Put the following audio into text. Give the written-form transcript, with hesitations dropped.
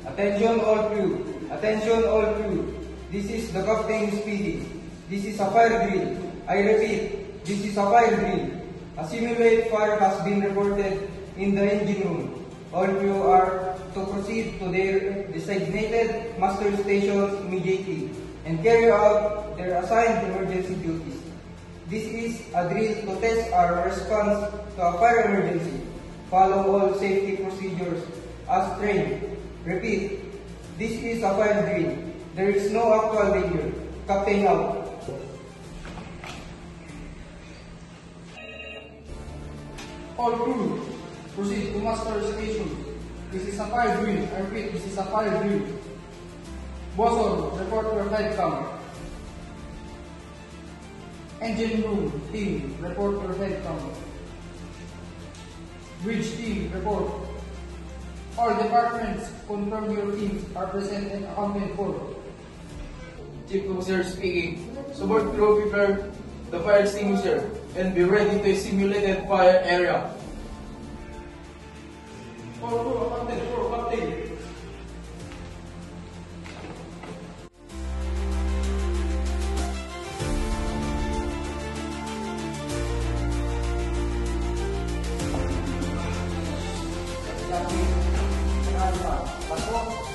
Attention all crew. Attention all crew. This is the captain speaking. This is a fire drill. I repeat, this is a fire drill. A simulated fire has been reported in the engine room. All crew are to proceed to their designated master stations immediately and carry out their assigned emergency duties. This is a drill to test our response to a fire emergency. Follow all safety procedures as trained. Repeat, this is a fire drill. There is no actual danger. Captain out. All crew, proceed to master station. This is a fire drill. I repeat, this is a fire drill. Boson, report your flight count. Engine room team, report your head count. Bridge team, report. All departments, confirm your teams are present and accounted for. Chief Officer speaking. Support crew prepare the fire extinguisher and be ready to a simulated fire area. All crew, captain. Pasok.